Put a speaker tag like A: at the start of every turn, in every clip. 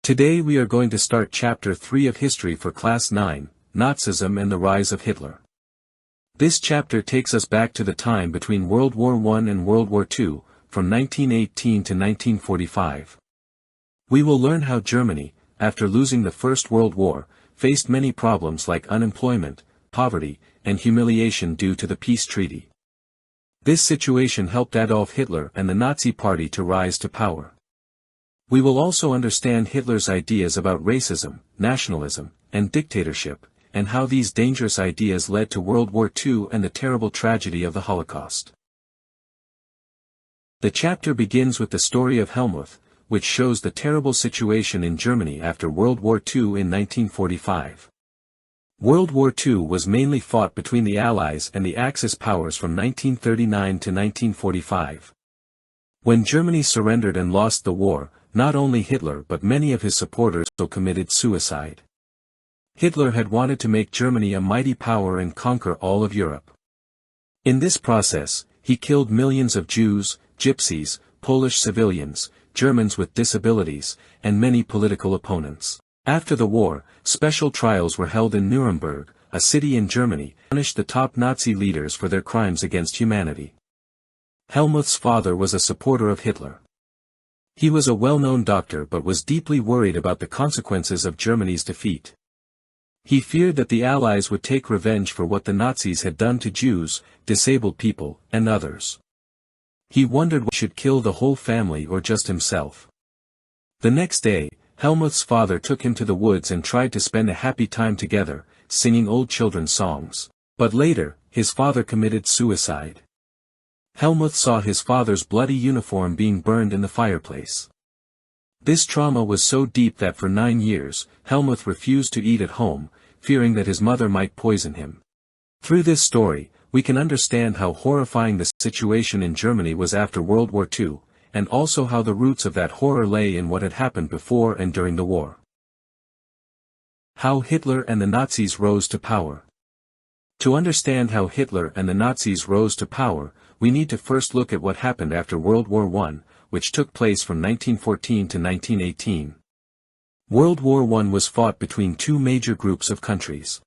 A: Today we are going to start Chapter 3 of History for Class 9, Nazism and the Rise of Hitler. This chapter takes us back to the time between World War I and World War II, from 1918 to 1945. We will learn how Germany, after losing the First World War, faced many problems like unemployment, poverty, and humiliation due to the peace treaty. This situation helped Adolf Hitler and the Nazi Party to rise to power. We will also understand Hitler's ideas about racism, nationalism, and dictatorship, and how these dangerous ideas led to World War II and the terrible tragedy of the Holocaust. The chapter begins with the story of Helmut, which shows the terrible situation in Germany after World War II in 1945. World War II was mainly fought between the Allies and the Axis powers from 1939 to 1945. When Germany surrendered and lost the war, not only Hitler but many of his supporters also committed suicide. Hitler had wanted to make Germany a mighty power and conquer all of Europe. In this process, he killed millions of Jews, Gypsies, Polish civilians, Germans with disabilities, and many political opponents. After the war, special trials were held in Nuremberg, a city in Germany, to punish the top Nazi leaders for their crimes against humanity. Helmut's father was a supporter of Hitler. He was a well-known doctor but was deeply worried about the consequences of Germany's defeat. He feared that the Allies would take revenge for what the Nazis had done to Jews, disabled people, and others. He wondered whether he should kill the whole family or just himself. The next day, Helmut's father took him to the woods and tried to spend a happy time together, singing old children's songs. But later, his father committed suicide. Helmut saw his father's bloody uniform being burned in the fireplace. This trauma was so deep that for 9 years, Helmut refused to eat at home, fearing that his mother might poison him. Through this story, we can understand how horrifying the situation in Germany was after World War II, and also how the roots of that horror lay in what had happened before and during the war. How Hitler and the Nazis rose to power. To understand how Hitler and the Nazis rose to power, we need to first look at what happened after World War I, which took place from 1914 to 1918. World War I was fought between two major groups of countries.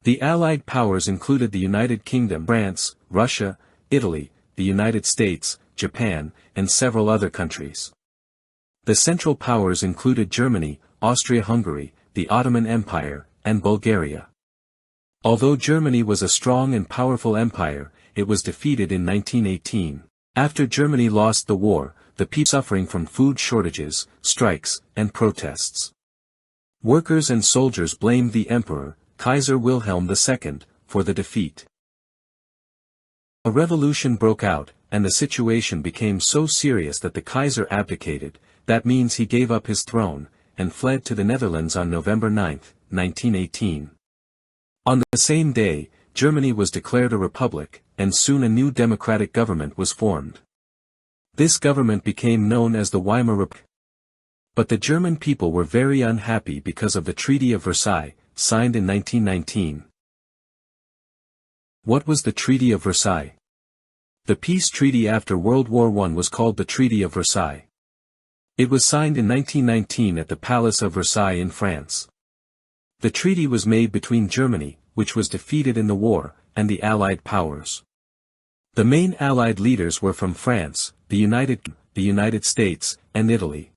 A: The Allied powers included the United Kingdom, France, Russia, Italy, the United States, Japan, and several other countries. The Central Powers included Germany, Austria-Hungary, the Ottoman Empire, and Bulgaria. Although Germany was a strong and powerful empire, it was defeated in 1918. After Germany lost the war, the people suffering from food shortages, strikes, and protests. Workers and soldiers blamed the Emperor, Kaiser Wilhelm II, for the defeat. A revolution broke out, and the situation became so serious that the Kaiser abdicated, that means he gave up his throne, and fled to the Netherlands on November 9, 1918. On the same day, Germany was declared a republic, and soon a new democratic government was formed. This government became known as the Weimar Republic. But the German people were very unhappy because of the Treaty of Versailles, signed in 1919. What was the Treaty of Versailles? The peace treaty after World War I was called the Treaty of Versailles. It was signed in 1919 at the Palace of Versailles in France. The treaty was made between Germany, which was defeated in the war, and the Allied powers. The main Allied leaders were from France, the United States, and Italy.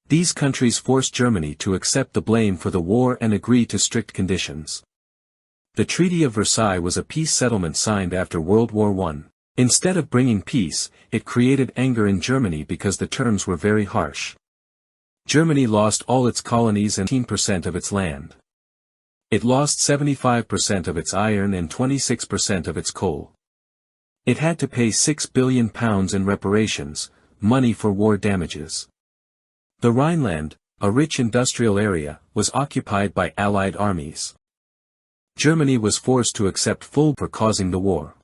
A: These countries forced Germany to accept the blame for the war and agree to strict conditions. The Treaty of Versailles was a peace settlement signed after World War I. Instead of bringing peace, it created anger in Germany because the terms were very harsh. Germany lost all its colonies and 18% of its land. It lost 75% of its iron and 26% of its coal. It had to pay £6 billion in reparations, money for war damages. The Rhineland, a rich industrial area, was occupied by Allied armies. Germany was forced to accept full for causing the war.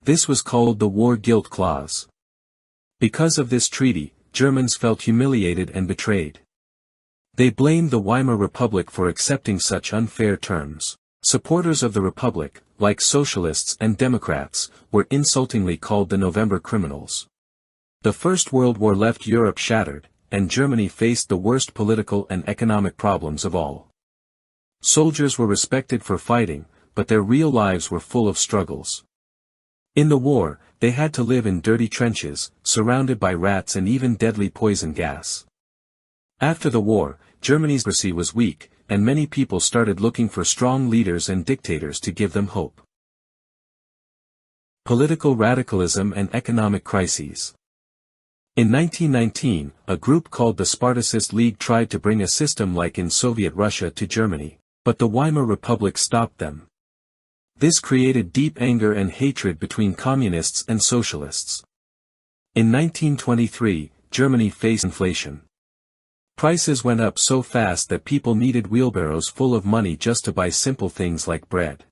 A: This was called the War Guilt Clause. Because of this treaty, Germans felt humiliated and betrayed. They blamed the Weimar Republic for accepting such unfair terms. Supporters of the Republic, like socialists and Democrats, were insultingly called the November criminals. The First World War left Europe shattered, and Germany faced the worst political and economic problems of all. Soldiers were respected for fighting, but their real lives were full of struggles. In the war, they had to live in dirty trenches, surrounded by rats and even deadly poison gas. After the war, Germany's democracy was weak, and many people started looking for strong leaders and dictators to give them hope. Political radicalism and economic crises. In 1919, a group called the Spartacist League tried to bring a system like in Soviet Russia to Germany, but the Weimar Republic stopped them. This created deep anger and hatred between communists and socialists. In 1923, Germany faced inflation. Prices went up so fast that people needed wheelbarrows full of money just to buy simple things like bread.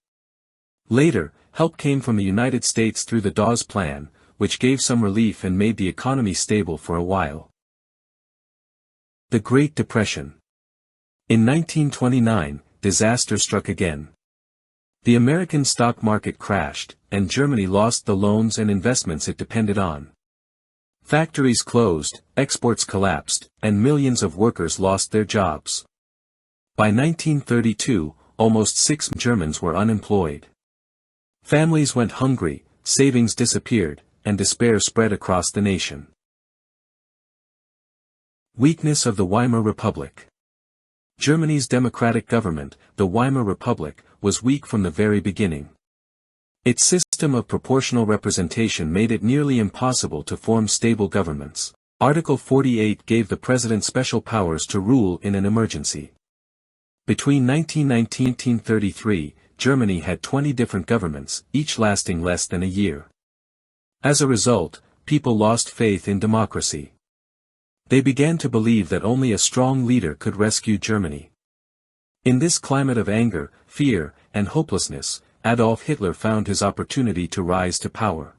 A: Later, help came from the United States through the Dawes Plan, which gave some relief and made the economy stable for a while. The Great Depression. In 1929, disaster struck again. The American stock market crashed, and Germany lost the loans and investments it depended on. Factories closed, exports collapsed, and millions of workers lost their jobs. By 1932, almost 6 million Germans were unemployed. Families went hungry, savings disappeared, and despair spread across the nation. Weakness of the Weimar Republic. Germany's democratic government, the Weimar Republic, was weak from the very beginning. Its system of proportional representation made it nearly impossible to form stable governments. Article 48 gave the president special powers to rule in an emergency. Between 1919 and 1933, Germany had 20 different governments, each lasting less than a year. As a result, people lost faith in democracy. They began to believe that only a strong leader could rescue Germany. In this climate of anger, fear, and hopelessness, Adolf Hitler found his opportunity to rise to power.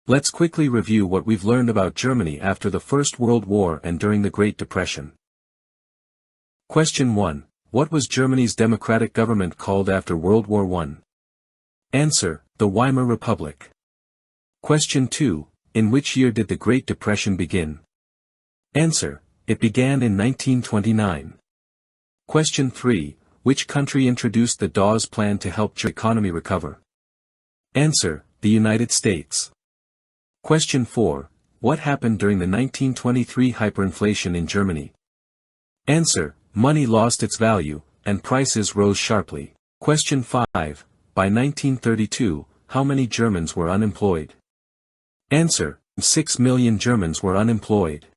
A: Let's quickly review what we've learned about Germany after the First World War and during the Great Depression. Question 1. What was Germany's democratic government called after World War I? Answer: the Weimar Republic. Question 2. In which year did the Great Depression begin? Answer: it began in 1929. Question 3. Which country introduced the Dawes Plan to help the economy recover? Answer: the United States. Question 4. What happened during the 1923 hyperinflation in Germany? Answer: money lost its value, and prices rose sharply. Question 5. By 1932, how many Germans were unemployed? Answer: 6 million Germans were unemployed.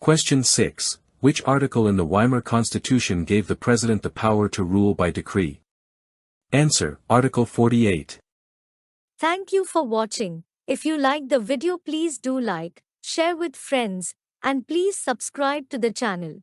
A: Question 6. Which article in the Weimar Constitution gave the president the power to rule by decree? Answer: Article 48.
B: Thank you for watching. If you liked the video, please do like, share with friends, and please subscribe to the channel.